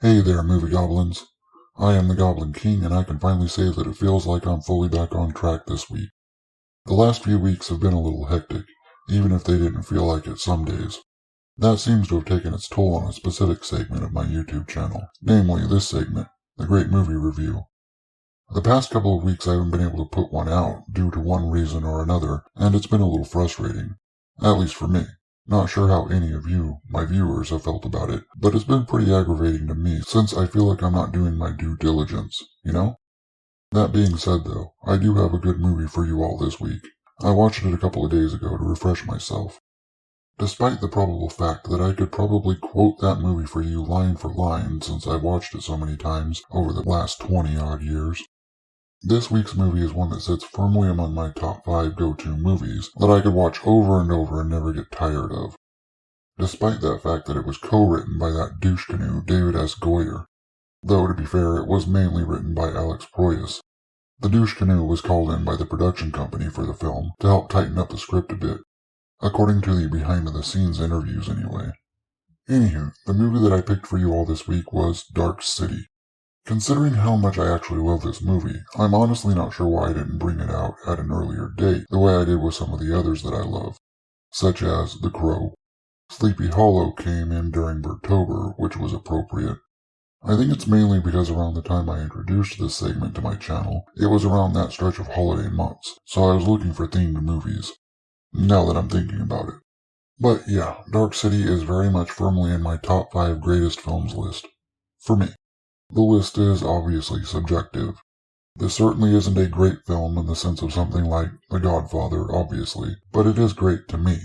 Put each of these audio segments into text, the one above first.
Hey there, movie goblins. I am the Goblin King, and I can finally say that it feels like I'm fully back on track this week. The last few weeks have been a little hectic, even if they didn't feel like it some days. That seems to have taken its toll on a specific segment of my YouTube channel, namely this segment, the Great Movie Review. The past couple of weeks I haven't been able to put one out due to one reason or another, and it's been a little frustrating. At least for me. Not sure how any of you, my viewers, have felt about it, but it's been pretty aggravating to me since I feel like I'm not doing my due diligence, you know? That being said though, I do have a good movie for you all this week. I watched it a couple of days ago to refresh myself. Despite the probable fact that I could probably quote that movie for you line for line since I've watched it so many times over the last 20-odd years, this week's movie is one that sits firmly among my top 5 go-to movies that I could watch over and over and never get tired of. Despite that fact that it was co-written by that douche canoe David S. Goyer. Though, to be fair, it was mainly written by Alex Proyas. The douche canoe was called in by the production company for the film to help tighten up the script a bit, according to the behind-the-scenes interviews anyway. Anywho, the movie that I picked for you all this week was Dark City. Considering how much I actually love this movie, I'm honestly not sure why I didn't bring it out at an earlier date the way I did with some of the others that I love, such as The Crow. Sleepy Hollow came in during Bertober, which was appropriate. I think it's mainly because around the time I introduced this segment to my channel, it was around that stretch of holiday months, so I was looking for themed movies, now that I'm thinking about it. But yeah, Dark City is very much firmly in my top 5 greatest films list. For me. The list is obviously subjective. This certainly isn't a great film in the sense of something like The Godfather, obviously, but it is great to me.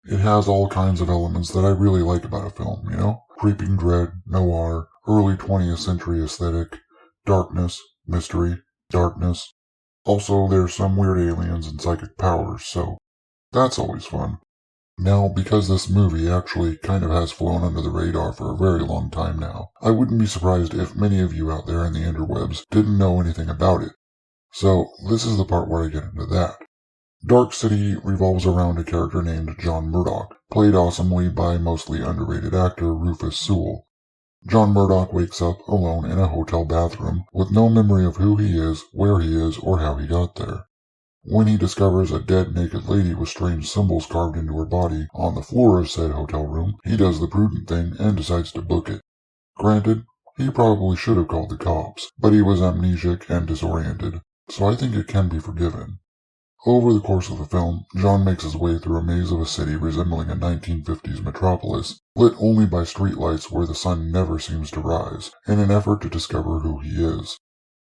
It has all kinds of elements that I really like about a film, you know? Creeping dread, noir, early 20th century aesthetic, darkness, mystery, darkness. Also, there's some weird aliens and psychic powers, so that's always fun. Now, because this movie actually kind of has flown under the radar for a very long time now, I wouldn't be surprised if many of you out there in the interwebs didn't know anything about it. So, this is the part where I get into that. Dark City revolves around a character named John Murdoch, played awesomely by mostly underrated actor Rufus Sewell. John Murdoch wakes up alone in a hotel bathroom with no memory of who he is, where he is, or how he got there. When he discovers a dead naked lady with strange symbols carved into her body on the floor of said hotel room, he does the prudent thing and decides to book it. Granted, he probably should have called the cops, but he was amnesic and disoriented, so I think it can be forgiven. Over the course of the film, John makes his way through a maze of a city resembling a 1950s metropolis, lit only by streetlights where the sun never seems to rise, in an effort to discover who he is.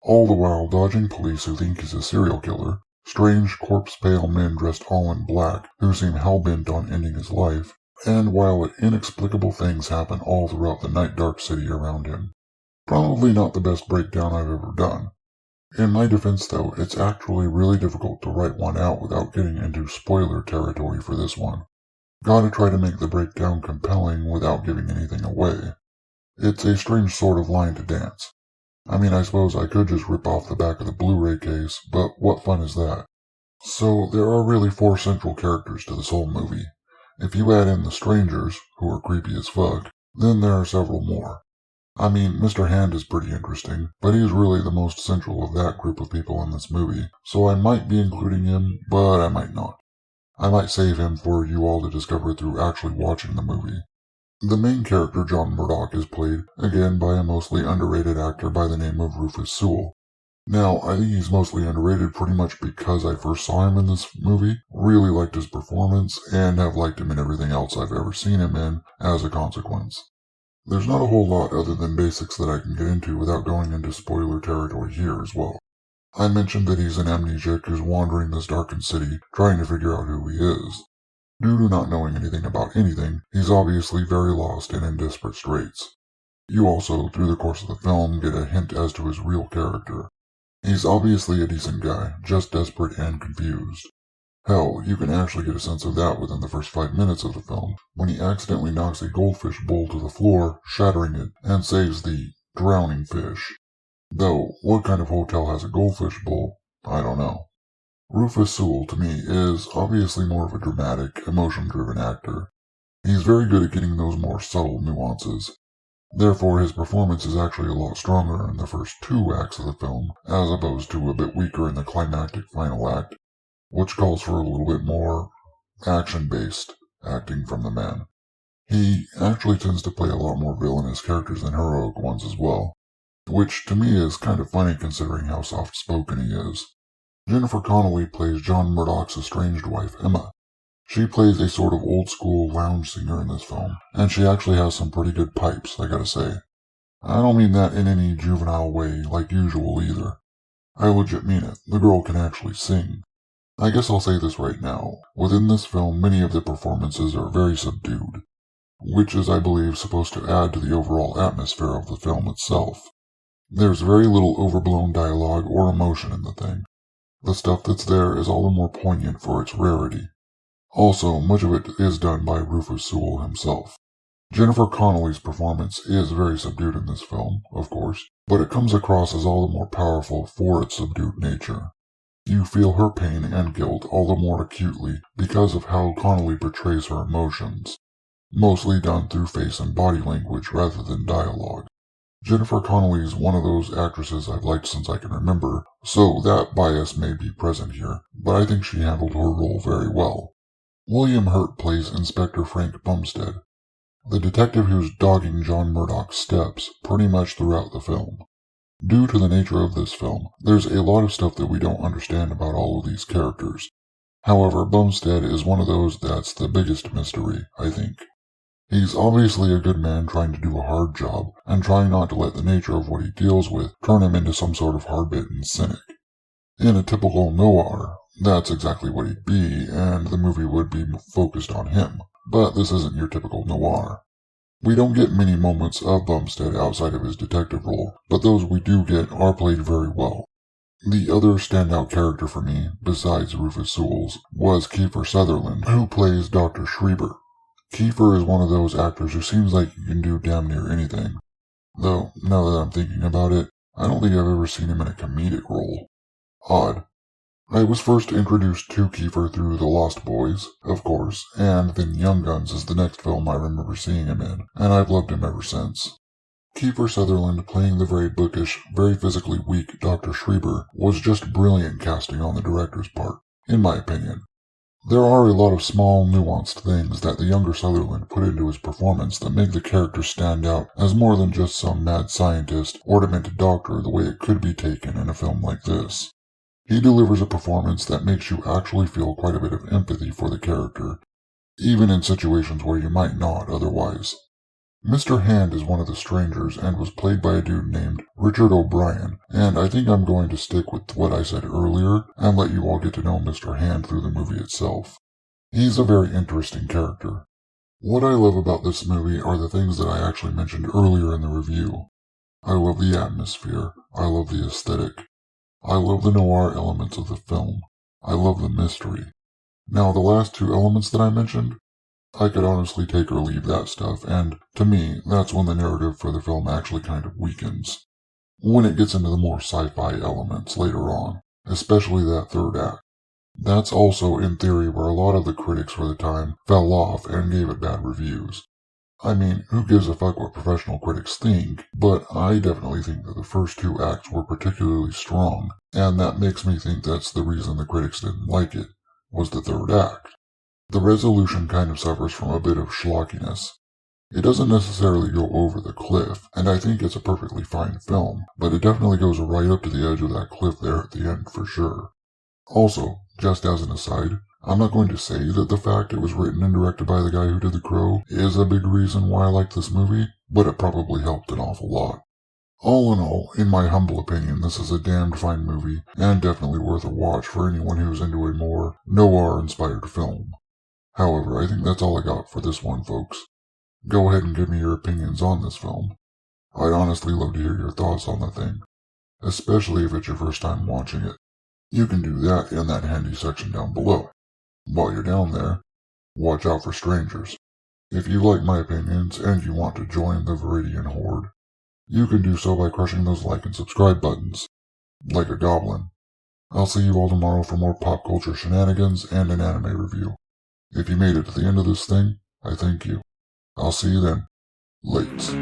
All the while dodging police who think he's a serial killer, strange corpse-pale men dressed all in black who seem hell-bent on ending his life, and while inexplicable things happen all throughout the night-dark city around him. Probably not the best breakdown I've ever done. In my defense though, it's actually really difficult to write one out without getting into spoiler territory for this one. Gotta try to make the breakdown compelling without giving anything away. It's a strange sort of line to dance. I mean, I suppose I could just rip off the back of the Blu-ray case, but what fun is that? So, there are really 4 central characters to this whole movie. If you add in the strangers, who are creepy as fuck, then there are several more. I mean, Mr. Hand is pretty interesting, but he's really the most central of that group of people in this movie, so I might be including him, but I might not. I might save him for you all to discover through actually watching the movie. The main character, John Murdoch, is played, again, by a mostly underrated actor by the name of Rufus Sewell. Now, I think he's mostly underrated pretty much because I first saw him in this movie, really liked his performance, and have liked him in everything else I've ever seen him in as a consequence. There's not a whole lot other than basics that I can get into without going into spoiler territory here as well. I mentioned that he's an amnesiac who's wandering this darkened city, trying to figure out who he is. Due to not knowing anything about anything, he's obviously very lost and in desperate straits. You also, through the course of the film, get a hint as to his real character. He's obviously a decent guy, just desperate and confused. Hell, you can actually get a sense of that within the first 5 minutes of the film, when he accidentally knocks a goldfish bowl to the floor, shattering it, and saves the drowning fish. Though, what kind of hotel has a goldfish bowl? I don't know. Rufus Sewell, to me, is obviously more of a dramatic, emotion-driven actor. He's very good at getting those more subtle nuances. Therefore, his performance is actually a lot stronger in the first 2 acts of the film, as opposed to a bit weaker in the climactic final act, which calls for a little bit more action-based acting from the man. He actually tends to play a lot more villainous characters than heroic ones as well, which to me is kind of funny considering how soft-spoken he is. Jennifer Connelly plays John Murdoch's estranged wife, Emma. She plays a sort of old-school lounge singer in this film, and she actually has some pretty good pipes, I gotta say. I don't mean that in any juvenile way like usual either. I legit mean it. The girl can actually sing. I guess I'll say this right now. Within this film, many of the performances are very subdued, which is, I believe, supposed to add to the overall atmosphere of the film itself. There's very little overblown dialogue or emotion in the thing. The stuff that's there is all the more poignant for its rarity. Also, much of it is done by Rufus Sewell himself. Jennifer Connelly's performance is very subdued in this film, of course, but it comes across as all the more powerful for its subdued nature. You feel her pain and guilt all the more acutely because of how Connelly portrays her emotions, mostly done through face and body language rather than dialogue. Jennifer Connelly is one of those actresses I've liked since I can remember, so that bias may be present here, but I think she handled her role very well. William Hurt plays Inspector Frank Bumstead, the detective who's dogging John Murdoch's steps pretty much throughout the film. Due to the nature of this film, there's a lot of stuff that we don't understand about all of these characters. However, Bumstead is one of those that's the biggest mystery, I think. He's obviously a good man trying to do a hard job, and trying not to let the nature of what he deals with turn him into some sort of hard-bitten cynic. In a typical noir, that's exactly what he'd be, and the movie would be focused on him. But this isn't your typical noir. We don't get many moments of Bumstead outside of his detective role, but those we do get are played very well. The other standout character for me, besides Rufus Sewell's, was Kiefer Sutherland, who plays Dr. Schreiber. Kiefer is one of those actors who seems like he can do damn near anything. Though, now that I'm thinking about it, I don't think I've ever seen him in a comedic role. Odd. I was first introduced to Kiefer through The Lost Boys, of course, and then Young Guns is the next film I remember seeing him in, and I've loved him ever since. Kiefer Sutherland playing the very bookish, very physically weak Dr. Schreiber was just brilliant casting on the director's part, in my opinion. There are a lot of small, nuanced things that the younger Sutherland put into his performance that make the character stand out as more than just some mad scientist or demented doctor the way it could be taken in a film like this. He delivers a performance that makes you actually feel quite a bit of empathy for the character, even in situations where you might not otherwise. Mr. Hand is one of the strangers and was played by a dude named Richard O'Brien, and I think I'm going to stick with what I said earlier and let you all get to know Mr. Hand through the movie itself. He's a very interesting character. What I love about this movie are the things that I actually mentioned earlier in the review. I love the atmosphere, I love the aesthetic, I love the noir elements of the film, I love the mystery. Now the last 2 elements that I mentioned, I could honestly take or leave that stuff, and to me, that's when the narrative for the film actually kind of weakens. When it gets into the more sci-fi elements later on, especially that 3rd act. That's also, in theory, where a lot of the critics for the time fell off and gave it bad reviews. I mean, who gives a fuck what professional critics think, but I definitely think that the first 2 acts were particularly strong, and that makes me think that's the reason the critics didn't like it, was the 3rd act. The resolution kind of suffers from a bit of schlockiness. It doesn't necessarily go over the cliff, and I think it's a perfectly fine film, but it definitely goes right up to the edge of that cliff there at the end for sure. Also, just as an aside, I'm not going to say that the fact it was written and directed by the guy who did The Crow is a big reason why I like this movie, but it probably helped an awful lot. All in all, in my humble opinion, this is a damned fine movie, and definitely worth a watch for anyone who's into a more noir-inspired film. However, I think that's all I got for this one, folks. Go ahead and give me your opinions on this film. I'd honestly love to hear your thoughts on the thing, especially if it's your first time watching it. You can do that in that handy section down below. While you're down there, watch out for strangers. If you like my opinions and you want to join the Viridian Horde, you can do so by crushing those like and subscribe buttons, like a goblin. I'll see you all tomorrow for more pop culture shenanigans and an anime review. If you made it to the end of this thing, I thank you. I'll see you then. Late.